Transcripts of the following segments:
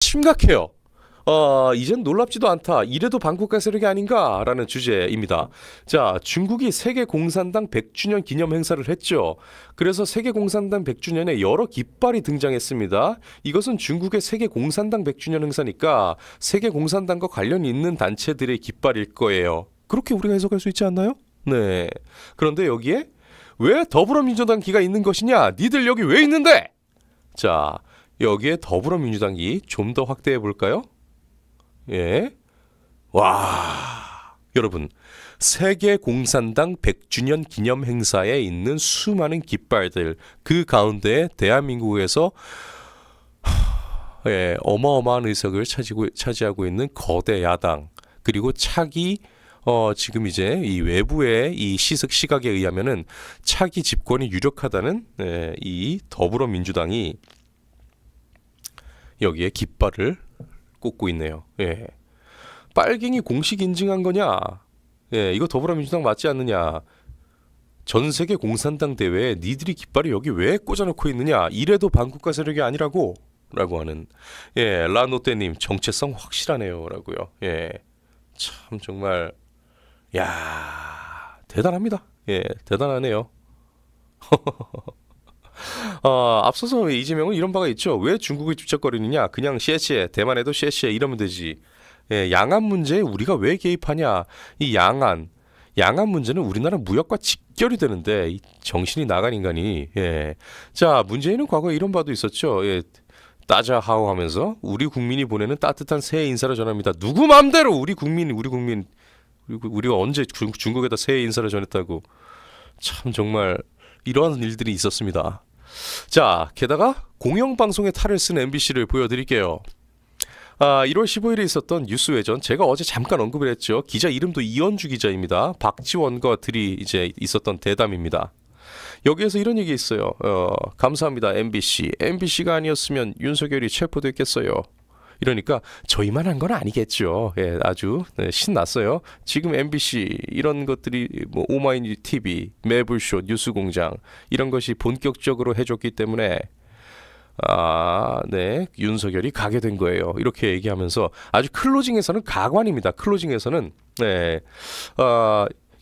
심각해요. 이젠 놀랍지도 않다. 이래도 반국가 세력이 아닌가라는 주제입니다. 자, 중국이 세계 공산당 100주년 기념 행사를 했죠. 그래서 세계 공산당 100주년에 여러 깃발이 등장했습니다. 이것은 중국의 세계 공산당 100주년 행사니까 세계 공산당과 관련이 있는 단체들의 깃발일 거예요. 그렇게 우리가 해석할 수 있지 않나요? 네. 그런데 여기에 왜 더불어민주당 기가 있는 것이냐? 니들 여기 왜 있는데? 자, 여기에 더불어민주당이 좀 더 확대해 볼까요? 예. 와. 여러분, 세계 공산당 100주년 기념 행사에 있는 수많은 깃발들, 그 가운데 대한민국에서 어마어마한 의석을 차지하고 있는 거대 야당, 그리고 차기 지금 이제 이 외부의 이 시각에 의하면은 차기 집권이 유력하다는 이 더불어민주당이 여기에 깃발을 꽂고 있네요. 예. 빨갱이 공식 인증한 거냐? 예, 이거 더불어민주당 맞지 않느냐? 전 세계 공산당 대회에 니들이 깃발을 여기 왜 꽂아놓고 있느냐? 이래도 반국가 세력이 아니라고? 라고 하는, 예, 라노떼님 정체성 확실하네요. 라고요. 예. 참, 정말, 야, 대단합니다. 예, 대단하네요. 앞서서 이재명은 이런 바가 있죠. 왜 중국이 쭈쩍거리느냐? 그냥 시에시에, 대만에도 시에시에 이러면 되지. 예, 양안 문제에 우리가 왜 개입하냐? 이 양안 문제는 우리나라 무역과 직결이 되는데 이 정신이 나간 인간이. 예. 자, 문재인은 과거에 이런 바도 있었죠. 예. 따자하오 하면서 우리 국민이 보내는 따뜻한 새해 인사를 전합니다. 누구 맘대로 우리 국민 우리가 언제 중국에다 새해 인사를 전했다고. 참 정말 이러한 일들이 있었습니다. 자, 게다가 공영방송의 탈을 쓴 MBC를 보여드릴게요. 1월 15일에 있었던 뉴스외전, 제가 어제 잠깐 언급을 했죠. 기자 이름도 이현주 기자입니다. 박지원과 들이 이제 있었던 대담입니다. 여기에서 이런 얘기 있어요. 감사합니다 MBC. MBC가 아니었으면 윤석열이 체포됐겠어요. 이러니까 저희만 한 건 아니겠죠. 예, 아주 신났어요. 지금 MBC 이런 것들이 뭐 오마이뉴 TV, 매불쇼, 뉴스공장 이런 것이 본격적으로 해줬기 때문에 네, 윤석열이 가게 된 거예요. 이렇게 얘기하면서 아주 클로징에서는 가관입니다. 클로징에서는 네,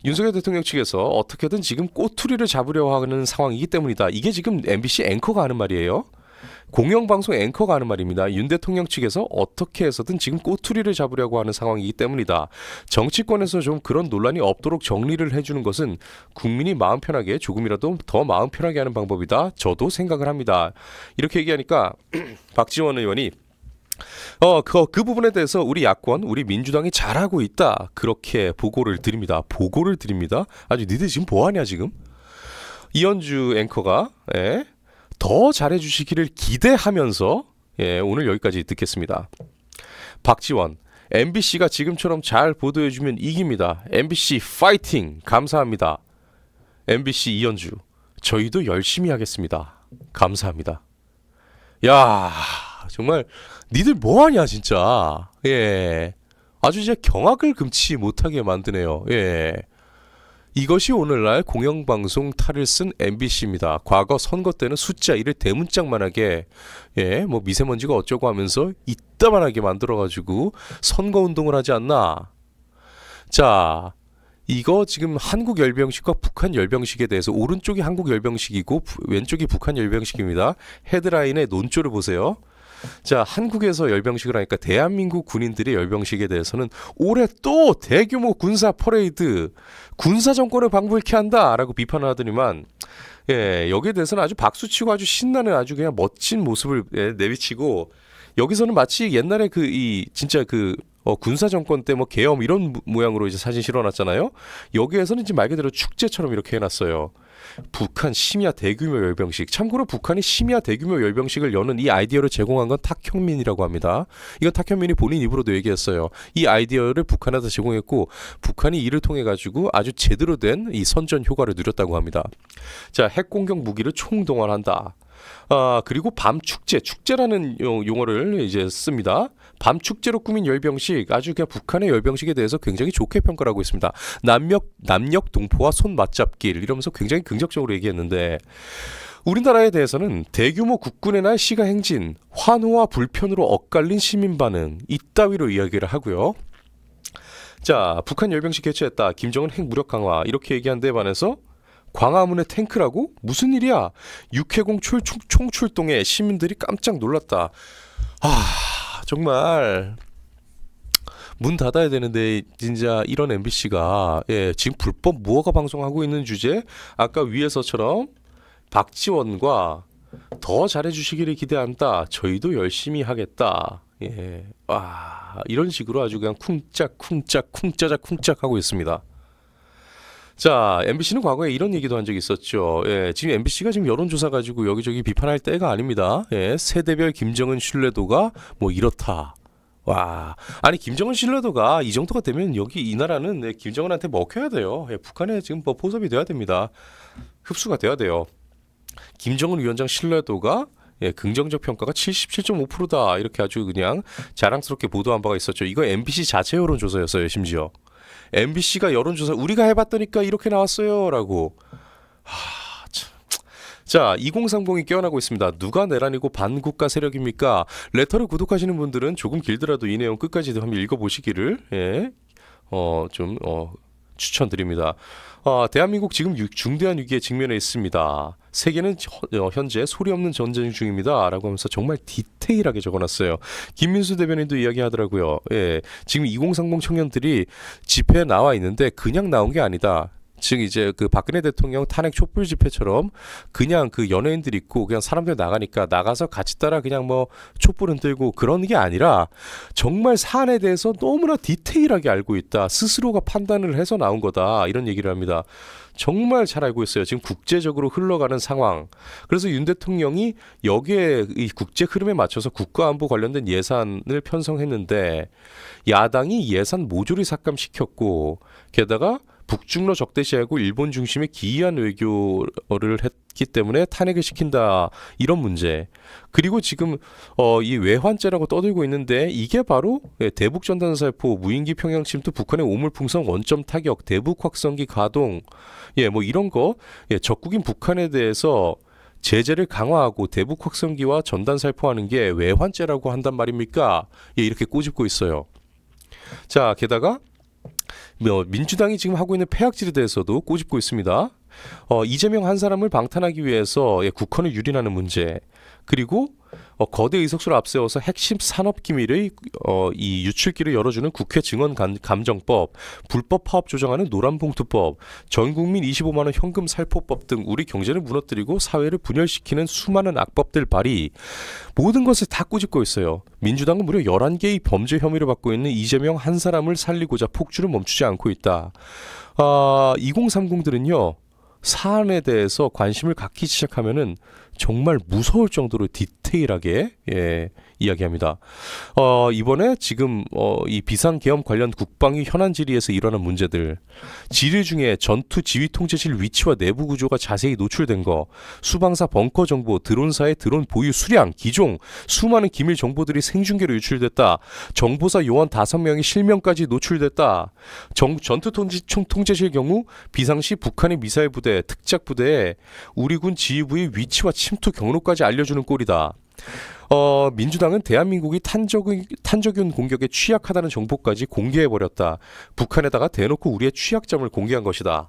윤석열 대통령 측에서 어떻게든 지금 꼬투리를 잡으려 하는 상황이기 때문이다. 이게 지금 MBC 앵커가 하는 말이에요. 공영방송 앵커가 하는 말입니다. 윤 대통령 측에서 어떻게 해서든 지금 꼬투리를 잡으려고 하는 상황이기 때문이다. 정치권에서 좀 그런 논란이 없도록 정리를 해주는 것은 국민이 마음 편하게, 조금이라도 더 마음 편하게 하는 방법이다. 저도 생각을 합니다. 이렇게 얘기하니까 박지원 의원이 그 부분에 대해서 우리 야권, 우리 민주당이 잘하고 있다. 그렇게 보고를 드립니다. 아주 니들 지금 뭐하냐 지금? 이현주 앵커가 더 잘해주시기를 기대하면서 오늘 여기까지 듣겠습니다. 박지원, MBC가 지금처럼 잘 보도해주면 이깁니다. MBC 파이팅! 감사합니다. MBC 이현주, 저희도 열심히 하겠습니다. 감사합니다. 야, 정말 니들 뭐하냐 진짜. 예, 아주 이제 경악을 금치 못하게 만드네요. 예. 이것이 오늘날 공영방송 탈을 쓴 MBC입니다. 과거 선거 때는 숫자 1을 대문짝만하게 뭐 미세먼지가 어쩌고 하면서 이따만하게 만들어가지고 선거운동을 하지 않나. 자, 이거 지금 한국 열병식과 북한 열병식에 대해서 오른쪽이 한국 열병식이고 왼쪽이 북한 열병식입니다. 헤드라인의 논조를 보세요. 자, 한국에서 열병식을 하니까 대한민국 군인들의 열병식에 대해서는 올해 또 대규모 군사 퍼레이드, 군사 정권을 방불케 한다라고 비판을 하더니만 여기에 대해서는 아주 박수치고 아주 신나는 아주 그냥 멋진 모습을 내비치고, 여기서는 마치 옛날에 진짜 군사 정권 때 뭐 계엄 이런 모양으로 이제 사진 실어놨잖아요. 여기에서는 이제 말 그대로 축제처럼 이렇게 해놨어요. 북한 심야 대규모 열병식. 참고로 북한이 심야 대규모 열병식을 여는 이 아이디어를 제공한 건 탁현민이라고 합니다. 이건 탁현민이 본인 입으로도 얘기했어요. 이 아이디어를 북한에서 제공했고 북한이 이를 통해 가지고 아주 제대로 된 이 선전 효과를 누렸다고 합니다. 자, 핵공격 무기를 총동원한다. 그리고 밤 축제라는 용어를 이제 씁니다. 밤 축제로 꾸민 열병식, 아주 그냥 북한의 열병식에 대해서 굉장히 좋게 평가를 하고 있습니다. 남녘 동포와 손 맞잡길 이러면서 굉장히 긍정적으로 얘기했는데, 우리나라에 대해서는 대규모 국군의 날 시가 행진, 환호와 불편으로 엇갈린 시민 반응 이따위로 이야기를 하고요. 자, 북한 열병식 개최했다. 김정은 핵무력 강화 이렇게 얘기한 데에 반해서 광화문에 탱크라고? 무슨 일이야? 육해공 총출동에 시민들이 깜짝 놀랐다. 정말 문 닫아야 되는데 진짜 이런 MBC가 지금 불법 무허가 방송하고 있는 주제, 아까 위에서처럼 박지원과 더 잘해주시기를 기대한다. 저희도 열심히 하겠다. 이런 식으로 아주 그냥 쿵짝쿵짝 하고 있습니다. 자, MBC는 과거에 이런 얘기도 한 적이 있었죠. 지금 MBC가 지금 여론조사 가지고 여기저기 비판할 때가 아닙니다. 세대별 김정은 신뢰도가 뭐 이렇다. 아니 김정은 신뢰도가 이 정도가 되면 여기 이 나라는 김정은한테 먹혀야 돼요. 북한에 지금 뭐 포섭이 돼야 됩니다. 흡수가 돼야 돼요. 김정은 위원장 신뢰도가 긍정적 평가가 77.5%다. 이렇게 아주 그냥 자랑스럽게 보도한 바가 있었죠. 이거 MBC 자체 여론조사였어요. 심지어 MBC가 여론조사 우리가 해봤더니까 이렇게 나왔어요 라고. 자, 2030이 깨어나고 있습니다. 누가 내란이고 반국가 세력입니까? 레터를 구독하시는 분들은 조금 길더라도 이 내용 끝까지 한번 읽어보시기를 추천드립니다. 대한민국 지금 중대한 위기에 직면해 있습니다. 세계는 현재 소리 없는 전쟁 중입니다. 라고 하면서 정말 디테일하게 적어놨어요. 김민수 대변인도 이야기하더라고요. 지금 2030 청년들이 집회에 나와 있는데 그냥 나온 게 아니다. 즉 이제 그 박근혜 대통령 탄핵 촛불 집회처럼 그냥 그 연예인들 있고 그냥 사람들 나가니까 나가서 같이 따라 그냥 뭐 촛불 흔들고 그런 게 아니라 정말 사안에 대해서 너무나 디테일하게 알고 있다. 스스로가 판단을 해서 나온 거다. 이런 얘기를 합니다. 정말 잘 알고 있어요. 지금 국제적으로 흘러가는 상황. 그래서 윤 대통령이 여기에 이 국제 흐름에 맞춰서 국가안보 관련된 예산을 편성했는데 야당이 예산 모조리 삭감시켰고 게다가 북중러 적대시하고 일본 중심의 기이한 외교를 했기 때문에 탄핵을 시킨다. 이런 문제. 그리고 지금 이 외환죄라고 떠들고 있는데 이게 바로 대북 전단살포, 무인기 평양 침투, 북한의 오물풍선 원점 타격, 대북 확성기 가동, 뭐 이런 거, 적국인 북한에 대해서 제재를 강화하고 대북 확성기와 전단 살포하는 게 외환죄라고 한단 말입니까? 이렇게 꼬집고 있어요. 자, 게다가 민주당이 지금 하고 있는 폐악질에 대해서도 꼬집고 있습니다. 이재명 한 사람을 방탄하기 위해서 국헌을 유린하는 문제, 그리고 거대 의석수를 앞세워서 핵심 산업 기밀의 이 유출기를 열어주는 국회 증언 감정법, 불법 파업 조정하는 노란봉투법, 전 국민 25만 원 현금 살포법 등 우리 경제를 무너뜨리고 사회를 분열시키는 수많은 악법들 발의, 모든 것을 다 꼬집고 있어요. 민주당은 무려 11개의 범죄 혐의를 받고 있는 이재명 한 사람을 살리고자 폭주를 멈추지 않고 있다. 2030들은요. 사안에 대해서 관심을 갖기 시작하면은 정말 무서울 정도로 디테일하게 이야기합니다. 이번에 지금 이 비상계엄 관련 국방위 현안 질의에서 일어난 문제들, 질의 중에 전투 지휘 통제실 위치와 내부 구조가 자세히 노출된 거, 수방사 벙커 정보, 드론사의 드론 보유 수량, 기종, 수많은 기밀 정보들이 생중계로 유출됐다. 정보사 요원 5명이 실명까지 노출됐다. 전투 통제실 경우 비상시 북한의 미사일 부대, 특작 부대에 우리 군 지휘부의 위치와 침투 경로까지 알려주는 꼴이다. 민주당은 대한민국이 탄저균 공격에 취약하다는 정보까지 공개해버렸다. 북한에다가 대놓고 우리의 취약점을 공개한 것이다.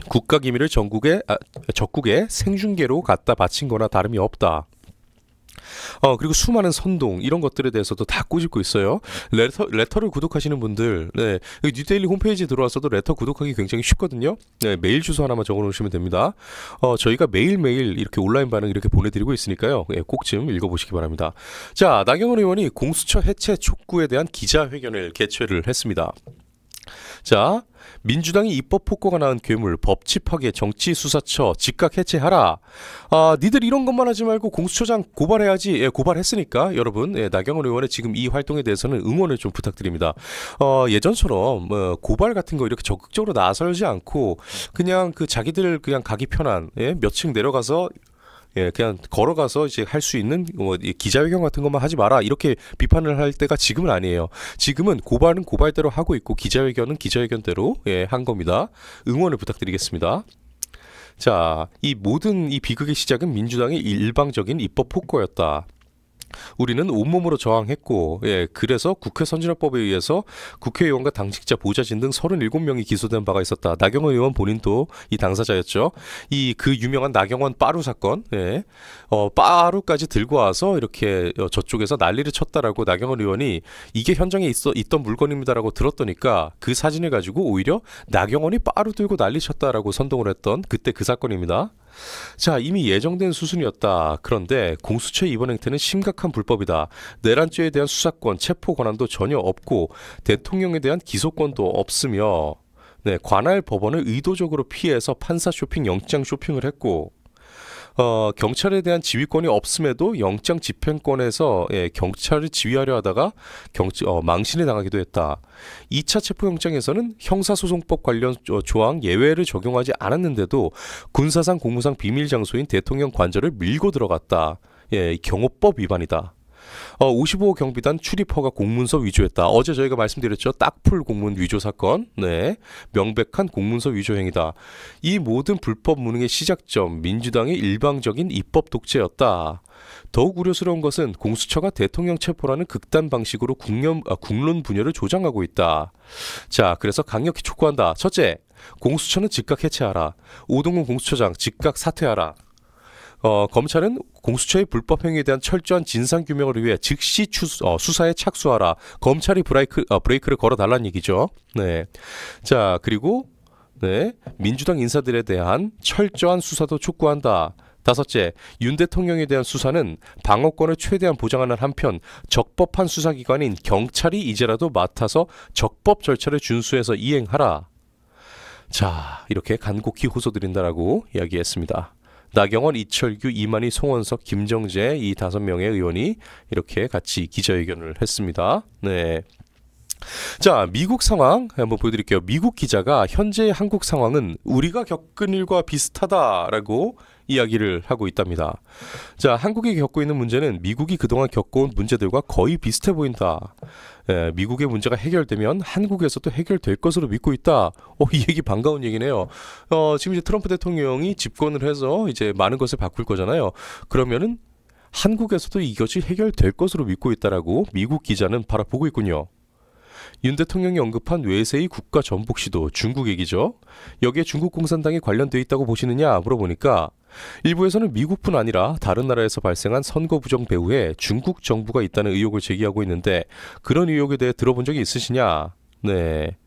국가기밀을 적국에 생중계로 갖다 바친 거나 다름이 없다. 그리고 수많은 선동 이런 것들에 대해서도 다 꼬집고 있어요. 레터를 구독하시는 분들, 뉴데일리 홈페이지 들어와서도 레터 구독하기 굉장히 쉽거든요. 메일 주소 하나만 적어놓으시면 됩니다. 저희가 매일매일 이렇게 온라인 반응 이렇게 보내드리고 있으니까요. 꼭 좀 읽어보시기 바랍니다. 자, 나경원 의원이 공수처 해체 촉구에 대한 기자회견을 개최를 했습니다. 자, 민주당이 입법 폭거가 낳은 괴물 법치파괴 정치수사처 즉각 해체하라. 니들 이런 것만 하지 말고 공수처장 고발해야지. 예, 고발했으니까 여러분, 예, 나경원 의원의 지금 이 활동에 대해서는 응원을 좀 부탁드립니다. 예전처럼 고발 같은 거 이렇게 적극적으로 나설지 않고 그냥 그 자기들 그냥 가기 편한, 예, 몇 층 내려가서, 예, 그냥 걸어가서 이제 할 수 있는 이 기자회견 같은 것만 하지 마라, 이렇게 비판을 할 때가 지금은 아니에요. 지금은 고발은 고발대로 하고 있고 기자회견은 기자회견대로, 예, 한 겁니다. 응원을 부탁드리겠습니다. 자, 이 모든 이 비극의 시작은 민주당의 일방적인 입법 폭거였다. 우리는 온몸으로 저항했고, 예, 그래서 국회 선진화법에 의해서 국회의원과 당직자, 보좌진 등 37명이 기소된 바가 있었다. 나경원 의원 본인도 이 당사자였죠. 이 그 유명한 나경원 빠루 사건, 예, 빠루까지 들고 와서 이렇게 저쪽에서 난리를 쳤다라고 나경원 의원이 이게 현장에 있던 물건입니다라고 들었더니까 그 사진을 가지고 오히려 나경원이 빠루 들고 난리 쳤다라고 선동을 했던 그때 그 사건입니다. 자, 이미 예정된 수순이었다. 그런데 공수처의 이번 행태는 심각한 불법이다. 내란죄에 대한 수사권, 체포 권한도 전혀 없고 대통령에 대한 기소권도 없으며, 네, 관할 법원을 의도적으로 피해서 판사 쇼핑, 영장 쇼핑을 했고, 경찰에 대한 지휘권이 없음에도 영장 집행권에서, 예, 경찰을 지휘하려 하다가 망신을 당하기도 했다. 2차 체포영장에서는 형사소송법 관련 조항 예외를 적용하지 않았는데도 군사상 공무상 비밀 장소인 대통령 관저를 밀고 들어갔다. 예, 경호법 위반이다. 55호 경비단 출입허가 공문서 위조했다. 어제 저희가 말씀드렸죠. 딱풀 공문 위조 사건. 네, 명백한 공문서 위조 행위다. 이 모든 불법 무능의 시작점, 민주당의 일방적인 입법 독재였다. 더욱 우려스러운 것은 공수처가 대통령 체포라는 극단 방식으로 국론 분열을 조장하고 있다. 자, 그래서 강력히 촉구한다. 첫째, 공수처는 즉각 해체하라. 오동훈 공수처장 즉각 사퇴하라. 검찰은 공수처의 불법 행위에 대한 철저한 진상 규명을 위해 즉시 수사에 착수하라. 검찰이 브레이크를 걸어달라는 얘기죠. 네. 자, 그리고, 네, 민주당 인사들에 대한 철저한 수사도 촉구한다. 다섯째, 윤 대통령에 대한 수사는 방어권을 최대한 보장하는 한편 적법한 수사기관인 경찰이 이제라도 맡아서 적법 절차를 준수해서 이행하라. 자, 이렇게 간곡히 호소드린다라고 이야기했습니다. 나경원, 이철규, 이만희, 송원석, 김정재 이 5명의 의원이 이렇게 같이 기자회견을 했습니다. 네. 자, 미국 상황 한번 보여드릴게요. 미국 기자가 현재의 한국 상황은 우리가 겪은 일과 비슷하다라고 이야기를 하고 있답니다. 자, 한국이 겪고 있는 문제는 미국이 그동안 겪어온 문제들과 거의 비슷해 보인다. 예, 미국의 문제가 해결되면 한국에서도 해결될 것으로 믿고 있다. 이 얘기 반가운 얘기네요. 지금 이제 트럼프 대통령이 집권을 해서 이제 많은 것을 바꿀 거잖아요. 그러면은 한국에서도 이것이 해결될 것으로 믿고 있다라고 미국 기자는 바라보고 있군요. 윤 대통령이 언급한 외세의 국가 전복 시도, 중국 얘기죠. 여기에 중국 공산당이 관련되어 있다고 보시느냐 물어보니까 일부에서는 미국뿐 아니라 다른 나라에서 발생한 선거 부정 배후에 중국 정부가 있다는 의혹을 제기하고 있는데 그런 의혹에 대해 들어본 적이 있으시냐? 네.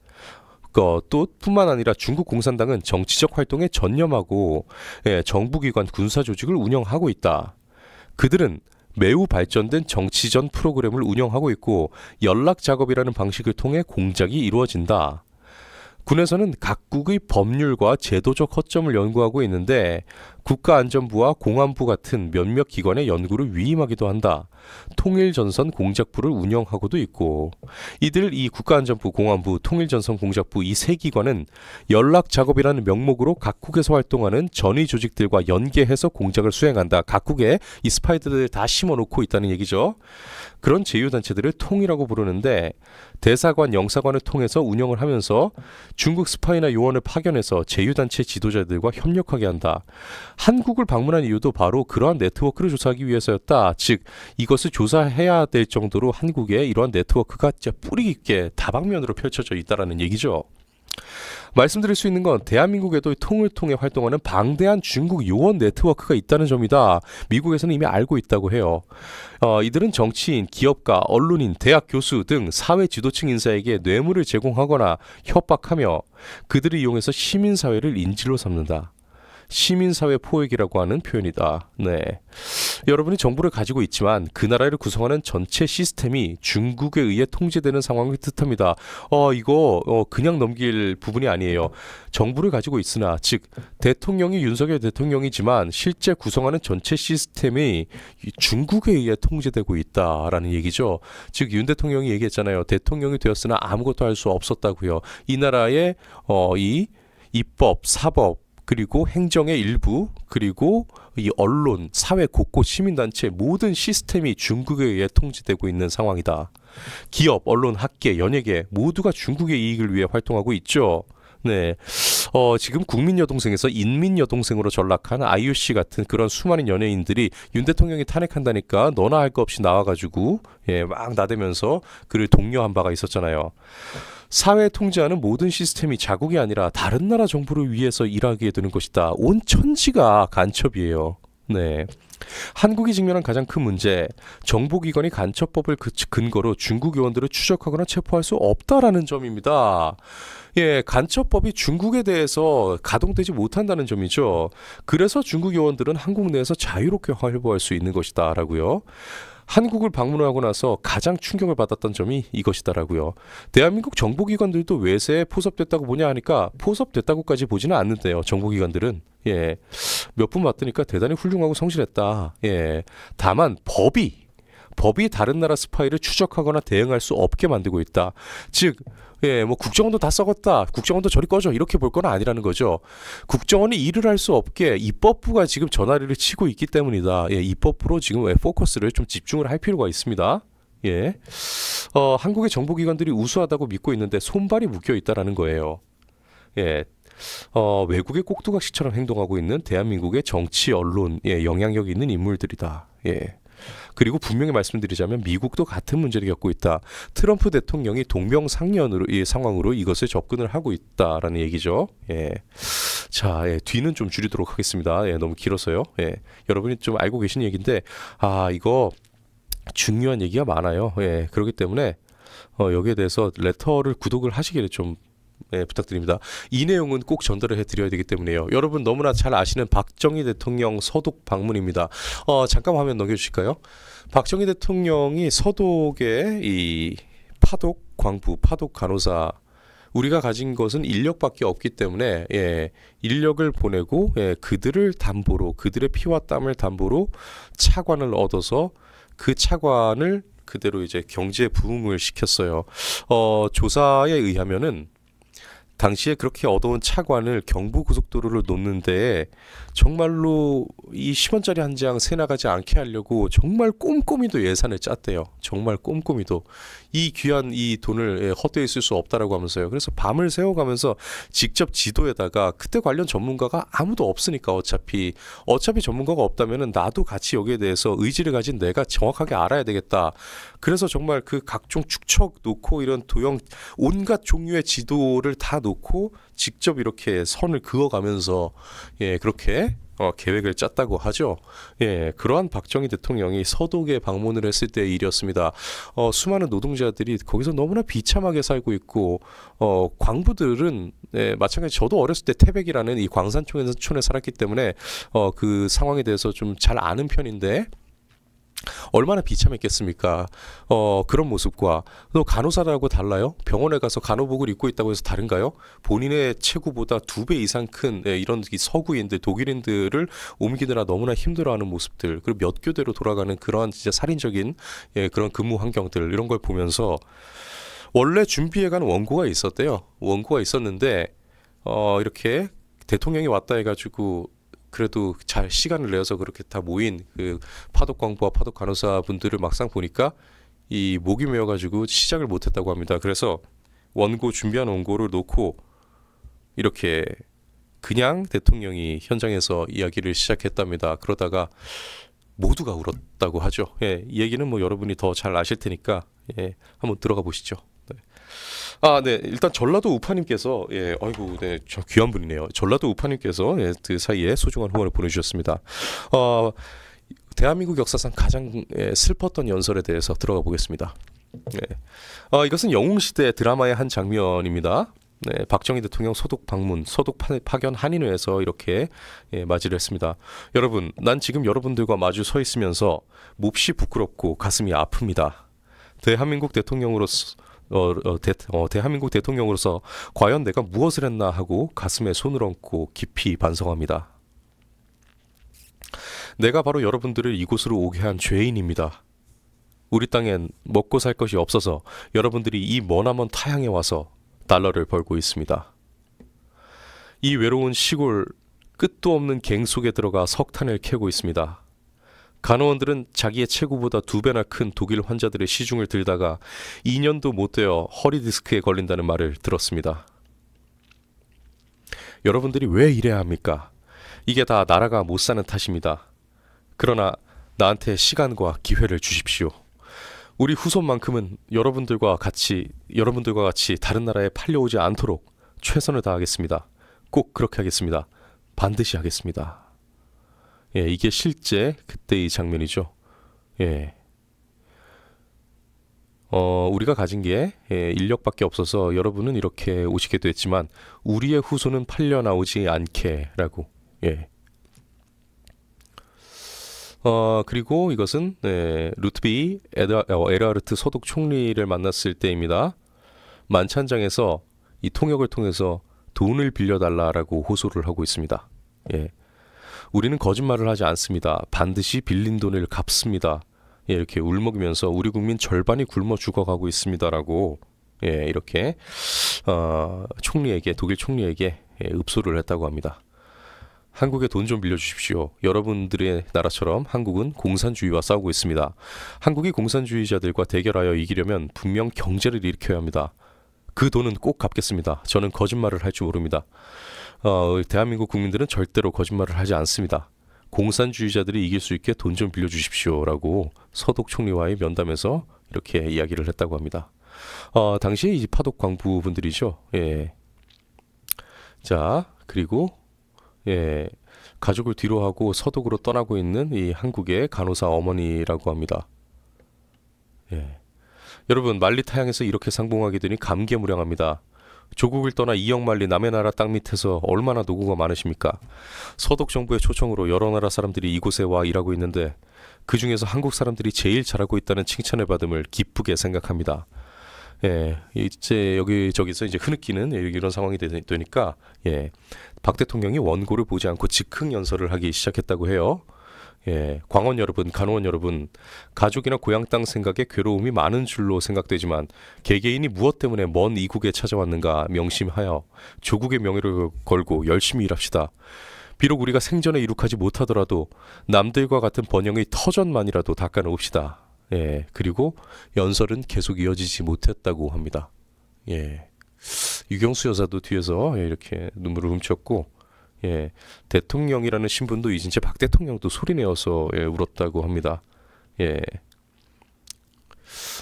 또 뿐만 아니라 중국 공산당은 정치적 활동에 전념하고, 예, 정부기관 군사 조직을 운영하고 있다. 그들은 매우 발전된 정치전 프로그램을 운영하고 있고 연락 작업이라는 방식을 통해 공작이 이루어진다. 군에서는 각국의 법률과 제도적 허점을 연구하고 있는데 국가안전부와 공안부 같은 몇몇 기관의 연구를 위임하기도 한다. 통일전선 공작부를 운영하고도 있고, 이들 이 국가안전부, 공안부, 통일전선 공작부 이 세 기관은 연락작업이라는 명목으로 각국에서 활동하는 전위 조직들과 연계해서 공작을 수행한다. 각국에 이 스파이들을 다 심어놓고 있다는 얘기죠. 그런 제휴단체들을 통이라고 부르는데 대사관, 영사관을 통해서 운영을 하면서 중국 스파이나 요원을 파견해서 제휴단체 지도자들과 협력하게 한다. 한국을 방문한 이유도 바로 그러한 네트워크를 조사하기 위해서였다. 즉 이것을 조사해야 될 정도로 한국에 이러한 네트워크가 진짜 뿌리 깊게 다방면으로 펼쳐져 있다는 얘기죠. 말씀드릴 수 있는 건 대한민국에도 통을 통해 활동하는 방대한 중국 요원 네트워크가 있다는 점이다. 미국에서는 이미 알고 있다고 해요. 이들은 정치인, 기업가, 언론인, 대학 교수 등 사회 지도층 인사에게 뇌물을 제공하거나 협박하며 그들을 이용해서 시민사회를 인질로 삼는다. 시민사회 포획이라고 하는 표현이다. 네. 여러분이 정보를 가지고 있지만 그 나라를 구성하는 전체 시스템이 중국에 의해 통제되는 상황을 뜻합니다. 이거 그냥 넘길 부분이 아니에요. 정보를 가지고 있으나, 즉 대통령이 윤석열 대통령이지만 실제 구성하는 전체 시스템이 중국에 의해 통제되고 있다라는 얘기죠. 즉 윤 대통령이 얘기했잖아요. 대통령이 되었으나 아무것도 할 수 없었다고요. 이 나라의 이 입법, 사법, 그리고 행정의 일부, 그리고 이 언론, 사회 곳곳, 시민단체 모든 시스템이 중국에 의해 통제되고 있는 상황이다. 기업, 언론, 학계, 연예계 모두가 중국의 이익을 위해 활동하고 있죠. 네, 지금 국민여동생에서 인민여동생으로 전락한 아이유씨 같은 그런 수많은 연예인들이 윤 대통령이 탄핵한다니까 너나 할 거 없이 나와가지고 막 나대면서 그를 독려한 바가 있었잖아요. 사회 통제하는 모든 시스템이 자국이 아니라 다른 나라 정부를 위해서 일하게 되는 것이다. 온 천지가 간첩이에요. 네. 한국이 직면한 가장 큰 문제, 정보기관이 간첩법을 근거로 중국 요원들을 추적하거나 체포할 수 없다라는 점입니다. 간첩법이 중국에 대해서 가동되지 못한다는 점이죠. 그래서 중국 요원들은 한국 내에서 자유롭게 활보할 수 있는 것이다 라고요. 한국을 방문하고 나서 가장 충격을 받았던 점이 이것이다라고요. 대한민국 정보기관들도 외세에 포섭됐다고 보냐 하니까 포섭됐다고까지 보지는 않는데요. 정보기관들은 몇 분 봤더니까 대단히 훌륭하고 성실했다. 다만 법이 다른 나라 스파이를 추적하거나 대응할 수 없게 만들고 있다. 즉 뭐 국정원도 다 썩었다, 국정원도 저리 꺼져, 이렇게 볼 건 아니라는 거죠. 국정원이 일을 할 수 없게 입법부가 지금 전화리를 치고 있기 때문이다. 입법부로 지금 포커스를 좀 집중을 할 필요가 있습니다. 한국의 정보기관들이 우수하다고 믿고 있는데 손발이 묶여 있다라는 거예요. 외국의 꼭두각시처럼 행동하고 있는 대한민국의 정치, 언론, 영향력 있는 인물들이다. 그리고 분명히 말씀드리자면 미국도 같은 문제를 겪고 있다. 트럼프 대통령이 동명상련으로 이 상황으로 이것을 접근을 하고 있다라는 얘기죠. 자, 뒤는 좀 줄이도록 하겠습니다. 너무 길어서요. 여러분이 좀 알고 계신 얘기인데 이거 중요한 얘기가 많아요. 그렇기 때문에 여기에 대해서 레터를 구독을 하시기를 좀 부탁드립니다. 이 내용은 꼭 전달을 해드려야 되기 때문에요. 여러분 너무나 잘 아시는 박정희 대통령 서독 방문입니다. 잠깐 화면 넘겨주실까요? 박정희 대통령이 서독의 이 파독 광부, 파독 간호사, 우리가 가진 것은 인력밖에 없기 때문에 인력을 보내고 그들을 담보로, 그들의 피와 땀을 담보로 차관을 얻어서 그 차관을 그대로 이제 경제 부흥을 시켰어요. 조사에 의하면은 당시에 그렇게 얻어온 차관을 경부고속도로를 놓는데 정말로 이 10원짜리 한 장 새 나가지 않게 하려고 정말 꼼꼼히도 예산을 짰대요. 정말 꼼꼼히도. 이 귀한 이 돈을 헛되이 쓸 수 없다라고 하면서요. 그래서 밤을 새워가면서 직접 지도에다가 그때 관련 전문가가 아무도 없으니까 어차피 전문가가 없다면은 나도 같이 여기에 대해서 의지를 가진 내가 정확하게 알아야 되겠다. 그래서 정말 그 각종 축척 놓고 이런 도형 온갖 종류의 지도를 다 놓고 직접 이렇게 선을 그어가면서 그렇게 계획을 짰다고 하죠. 그러한 박정희 대통령이 서독에 방문을 했을 때의 일이었습니다. 수많은 노동자들이 거기서 너무나 비참하게 살고 있고 광부들은 마찬가지 저도 어렸을 때 태백이라는 이 광산촌에 살았기 때문에 그 상황에 대해서 좀 잘 아는 편인데 얼마나 비참했겠습니까? 그런 모습과 또 간호사라고 달라요? 병원에 가서 간호복을 입고 있다고 해서 다른가요? 본인의 체구보다 2배 이상 큰 이런 서구인들, 독일인들을 옮기느라 너무나 힘들어하는 모습들, 그리고 몇 교대로 돌아가는 그러한 진짜 살인적인 그런 근무 환경들, 이런 걸 보면서 원래 준비해간 원고가 있었대요. 원고가 있었는데 이렇게 대통령이 왔다 해가지고 그래도 잘 시간을 내어서 그렇게 다 모인 그 파독광부와 파독간호사 분들을 막상 보니까 이 목이 메어가지고 시작을 못했다고 합니다. 그래서 준비한 원고를 놓고 이렇게 그냥 대통령이 현장에서 이야기를 시작했답니다. 그러다가 모두가 울었다고 하죠. 이 얘기는 뭐 여러분이 더 잘 아실 테니까 한번 들어가 보시죠. 네. 일단 전라도 우파님께서 저 귀한 분이네요. 전라도 우파님께서 그 사이에 소중한 후원을 보내주셨습니다. 대한민국 역사상 가장 슬펐던 연설에 대해서 들어가 보겠습니다. 이것은 영웅시대 드라마의 한 장면입니다. 네, 박정희 대통령 소독 방문, 소독 파견 한인회에서 이렇게 맞이를 했습니다. 여러분, 난 지금 여러분들과 마주 서 있으면서 몹시 부끄럽고 가슴이 아픕니다. 대한민국 대통령으로서 대한민국 대통령으로서 과연 내가 무엇을 했나 하고 가슴에 손을 얹고 깊이 반성합니다. 내가 바로 여러분들을 이곳으로 오게 한 죄인입니다. 우리 땅엔 먹고 살 것이 없어서 여러분들이 이 머나먼 타향에 와서 달러를 벌고 있습니다. 이 외로운 시골 끝도 없는 갱 속에 들어가 석탄을 캐고 있습니다. 간호원들은 자기의 체구보다 2배나 큰 독일 환자들의 시중을 들다가 2년도 못 되어 허리 디스크에 걸린다는 말을 들었습니다. 여러분들이 왜 이래야 합니까? 이게 다 나라가 못 사는 탓입니다. 그러나 나한테 시간과 기회를 주십시오. 우리 후손만큼은 여러분들과 같이 다른 나라에 팔려오지 않도록 최선을 다하겠습니다. 꼭 그렇게 하겠습니다. 반드시 하겠습니다. 예, 이게 실제 그때의 장면이죠. 예. 우리가 가진 게 인력밖에 없어서 여러분은 이렇게 오시게 됐지만 우리의 후손은 팔려 나오지 않게라고. 예. 그리고 이것은 루트비 에르하르트 소독 총리를 만났을 때입니다. 만찬장에서 이 통역을 통해서 돈을 빌려달라라고 호소를 하고 있습니다. 예. 우리는 거짓말을 하지 않습니다. 반드시 빌린 돈을 갚습니다. 예, 이렇게 울먹이면서 우리 국민 절반이 굶어 죽어가고 있습니다라고 이렇게 총리에게 독일 총리에게 읍소를 했다고 합니다. 한국에 돈 좀 빌려주십시오. 여러분들의 나라처럼 한국은 공산주의와 싸우고 있습니다. 한국이 공산주의자들과 대결하여 이기려면 분명 경제를 일으켜야 합니다. 그 돈은 꼭 갚겠습니다. 저는 거짓말을 할 줄 모릅니다. 대한민국 국민들은 절대로 거짓말을 하지 않습니다. 공산주의자들이 이길 수 있게 돈 좀 빌려주십시오 라고 서독 총리와의 면담에서 이렇게 이야기를 했다고 합니다. 당시에 이 파독 광부분들이죠. 예. 자, 그리고 가족을 뒤로 하고 서독으로 떠나고 있는 이 한국의 간호사 어머니라고 합니다. 예. 여러분, 만리 타향에서 이렇게 상봉하게 되니 감개무량합니다. 조국을 떠나 2억 만리 남의 나라 땅 밑에서 얼마나 노고가 많으십니까? 서독 정부의 초청으로 여러 나라 사람들이 이곳에 와 일하고 있는데 그 중에서 한국 사람들이 제일 잘하고 있다는 칭찬을 받음을 기쁘게 생각합니다. 예, 이제 여기저기서 이제 흐느끼는 이런 상황이 되니까 박 대통령이 원고를 보지 않고 즉흥 연설을 하기 시작했다고 해요. 예, 광원 여러분, 간호원 여러분, 가족이나 고향 땅 생각에 괴로움이 많은 줄로 생각되지만 개개인이 무엇 때문에 먼 이국에 찾아왔는가 명심하여 조국의 명예를 걸고 열심히 일합시다. 비록 우리가 생전에 이룩하지 못하더라도 남들과 같은 번영의 터전만이라도 닦아놓읍시다. 예, 그리고 연설은 계속 이어지지 못했다고 합니다. 예, 유경수 여사도 뒤에서 이렇게 눈물을 훔쳤고, 대통령이라는 신분도 이제 박 대통령도 소리내어서 울었다고 합니다. 예,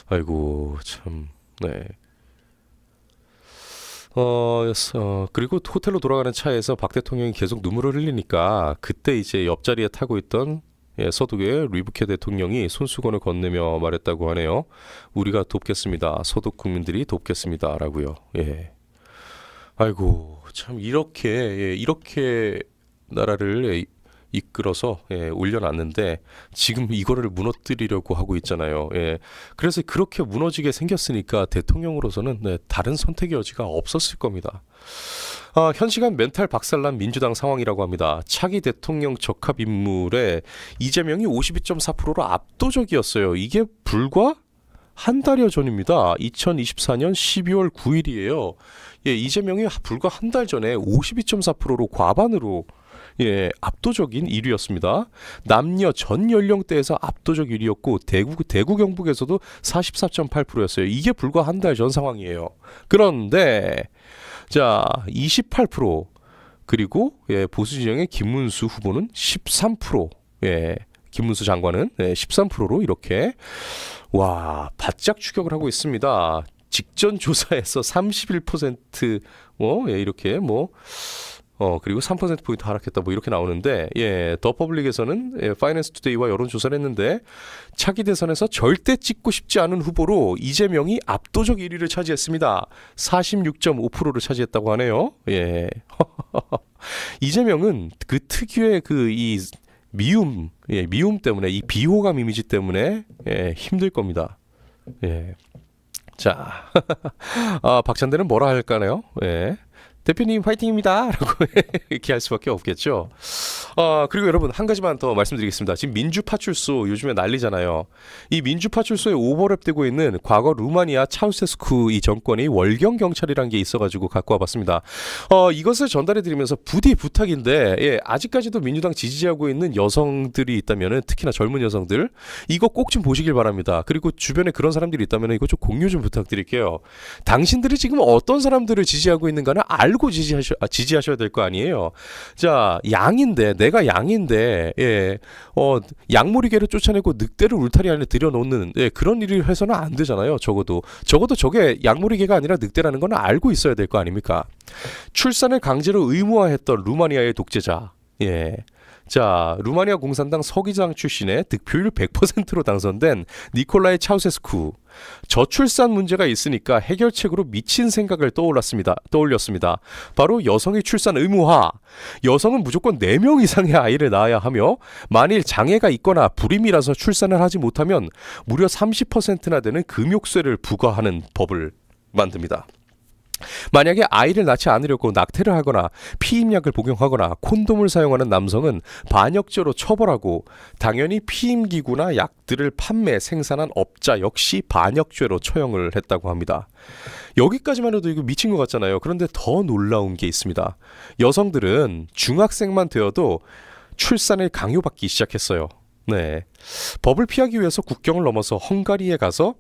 아이고 참, 네. 그리고 호텔로 돌아가는 차에서 박 대통령이 계속 눈물을 흘리니까 그때 이제 옆자리에 타고 있던 서독의 리부케 대통령이 손수건을 건네며 말했다고 하네요. 우리가 돕겠습니다. 서독 국민들이 돕겠습니다. 라고요. 예. 아이고 참 이렇게 나라를 이끌어서 올려놨는데 지금 이거를 무너뜨리려고 하고 있잖아요. 그래서 그렇게 무너지게 생겼으니까 대통령으로서는 다른 선택의 여지가 없었을 겁니다. 현 시간 멘탈 박살난 민주당 상황이라고 합니다. 차기 대통령 적합 인물에 이재명이 52.4%로 압도적이었어요. 이게 불과 한 달여 전입니다. 2024년 12월 9일이에요. 이재명이 불과 한 달 전에 52.4%로 과반으로 압도적인 1위였습니다. 남녀 전 연령대에서 압도적 1위였고 대구 경북에서도 44.8%였어요. 이게 불과 한 달 전 상황이에요. 그런데 자 28% 그리고 보수 진영의 김문수 후보는 13%, 김문수 장관은 13%로 이렇게 바짝 추격을 하고 있습니다. 직전 조사에서 31% 이렇게 그리고 3%포인트 하락했다 뭐 이렇게 나오는데 더 퍼블릭에서는 파이낸스 투데이와 여론조사를 했는데 차기 대선에서 절대 찍고 싶지 않은 후보로 이재명이 압도적 1위를 차지했습니다. 46.5%를 차지했다고 하네요. 이재명은 그 특유의 그 이 미움, 미움 때문에 이 비호감 이미지 때문에 힘들 겁니다. 자, 박찬대는 뭐라 할까요? 대표님 화이팅입니다 라고 이렇게 할 수밖에 없겠죠. 그리고 여러분 한 가지만 더 말씀드리겠습니다. 지금 민주파출소 요즘에 난리잖아요. 이 민주파출소에 오버랩되고 있는 과거 루마니아 차우세스쿠 이 정권이 월경 경찰이라는 게 있어가지고 갖고 와봤습니다. 이것을 전달해드리면서 부디 부탁인데 아직까지도 민주당 지지하고 있는 여성들이 있다면 특히나 젊은 여성들 이거 꼭 좀 보시길 바랍니다. 그리고 주변에 그런 사람들이 있다면 이거 좀 공유 좀 부탁드릴게요. 당신들이 지금 어떤 사람들을 지지하고 있는가는 알고 지지하셔야 될 거 아니에요. 자, 내가 양인데 양모리개를 쫓아내고 늑대를 울타리 안에 들여놓는 그런 일을 해서는 안 되잖아요. 적어도 저게 양모리개가 아니라 늑대라는 건 알고 있어야 될 거 아닙니까? 출산을 강제로 의무화했던 루마니아의 독재자. 자, 루마니아 공산당 서기장 출신의 득표율 100%로 당선된 니콜라이 차우세스쿠. 저출산 문제가 있으니까 해결책으로 미친 생각을 떠올렸습니다. 바로 여성의 출산 의무화. 여성은 무조건 4명 이상의 아이를 낳아야 하며 만일 장애가 있거나 불임이라서 출산을 하지 못하면 무려 30%나 되는 금욕세를 부과하는 법을 만듭니다. 만약에 아이를 낳지 않으려고 낙태를 하거나 피임약을 복용하거나 콘돔을 사용하는 남성은 반역죄로 처벌하고 당연히 피임기구나 약들을 판매, 생산한 업자 역시 반역죄로 처형을 했다고 합니다. 여기까지만 해도 이거 미친 것 같잖아요. 그런데 더 놀라운 게 있습니다. 여성들은 중학생만 되어도 출산을 강요받기 시작했어요. 법을 피하기 위해서 국경을 넘어서 헝가리에 가서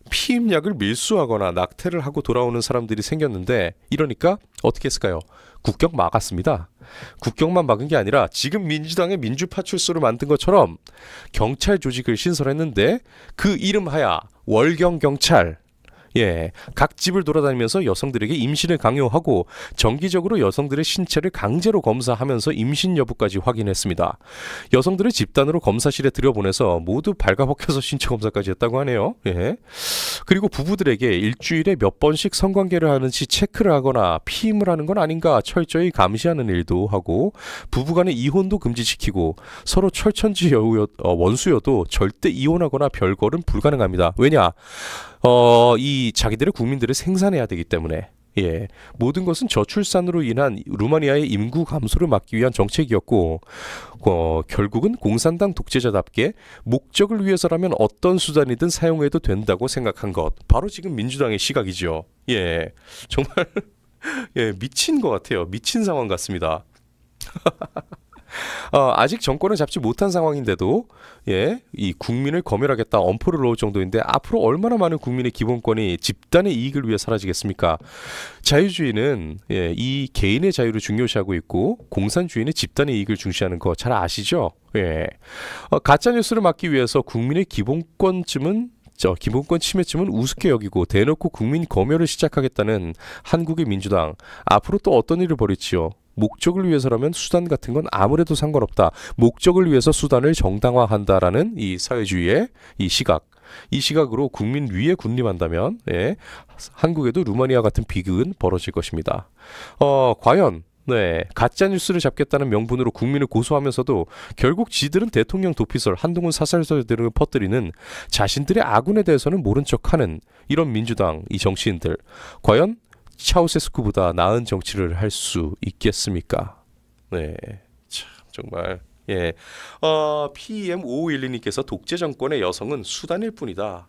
피임약을 밀수하거나 낙태를 하고 돌아오는 사람들이 생겼는데 이러니까 어떻게 했을까요? 국경 막았습니다. 국경만 막은 게 아니라 지금 민주당의 민주파출소를 만든 것처럼 경찰 조직을 신설했는데 그 이름하야 월경경찰. 각 집을 돌아다니면서 여성들에게 임신을 강요하고 정기적으로 여성들의 신체를 강제로 검사하면서 임신 여부까지 확인했습니다. 여성들을 집단으로 검사실에 들여보내서 모두 발가벗겨서 신체 검사까지 했다고 하네요. 그리고 부부들에게 일주일에 몇 번씩 성관계를 하는지 체크를 하거나 피임을 하는 건 아닌가 철저히 감시하는 일도 하고 부부간의 이혼도 금지시키고 서로 철천지 원수여도 절대 이혼하거나 별거는 불가능합니다. 왜냐? 이 자기들의 국민들을 생산해야 되기 때문에 모든 것은 저출산으로 인한 루마니아의 인구 감소를 막기 위한 정책이었고 결국은 공산당 독재자답게 목적을 위해서라면 어떤 수단이든 사용해도 된다고 생각한 것 바로 지금 민주당의 시각이죠. 정말 미친 것 같아요. 미친 상황 같습니다. 아직 정권을 잡지 못한 상황인데도 이 국민을 검열하겠다 엄포를 놓을 정도인데 앞으로 얼마나 많은 국민의 기본권이 집단의 이익을 위해 사라지겠습니까? 자유주의는 이 개인의 자유를 중요시하고 있고 공산주의는 집단의 이익을 중시하는 거 잘 아시죠? 가짜뉴스를 막기 위해서 국민의 기본권 침해쯤은 우습게 여기고 대놓고 국민 검열을 시작하겠다는 한국의 민주당 앞으로 또 어떤 일을 벌일지요? 목적을 위해서라면 수단 같은 건 아무래도 상관없다. 목적을 위해서 수단을 정당화한다라는 이 사회주의의 이 시각으로 국민 위에 군림한다면 한국에도 루마니아 같은 비극은 벌어질 것입니다. 과연 가짜뉴스를 잡겠다는 명분으로 국민을 고소하면서도 결국 지들은 대통령 도피설, 한동훈 사살설 등을 퍼뜨리는 자신들의 아군에 대해서는 모른 척하는 이런 민주당, 이 정치인들 과연 차우세스쿠보다 나은 정치를 할 수 있겠습니까? 참 정말 PM5512님께서 독재 정권의 여성은 수단일 뿐이다.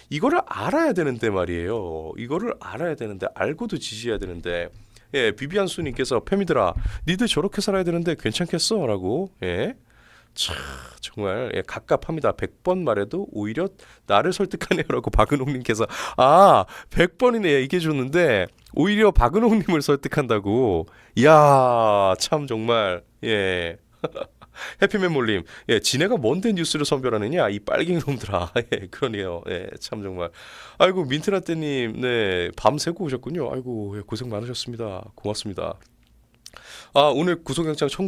이거를 알아야 되는데 말이에요. 이거를 알아야 되는데 알고도 지지해야 되는데 비비안 수님께서 페미들아 니들 저렇게 살아야 되는데 괜찮겠어? 라고 참 정말 갑갑합니다. 100번 말해도 오히려 나를 설득하네요 라고 박은홍님께서 100번이네 얘기해줬는데 오히려 박은홍님을 설득한다고. 이야 참 정말 해피맨몰님 지네가 뭔데 뉴스를 선별하느냐 이 빨갱이 놈들아. 그러네요. 참 정말 아이고 민트라떼님 밤새고 오셨군요. 아이고 고생 많으셨습니다. 고맙습니다. 아, 오늘 구속영장 청구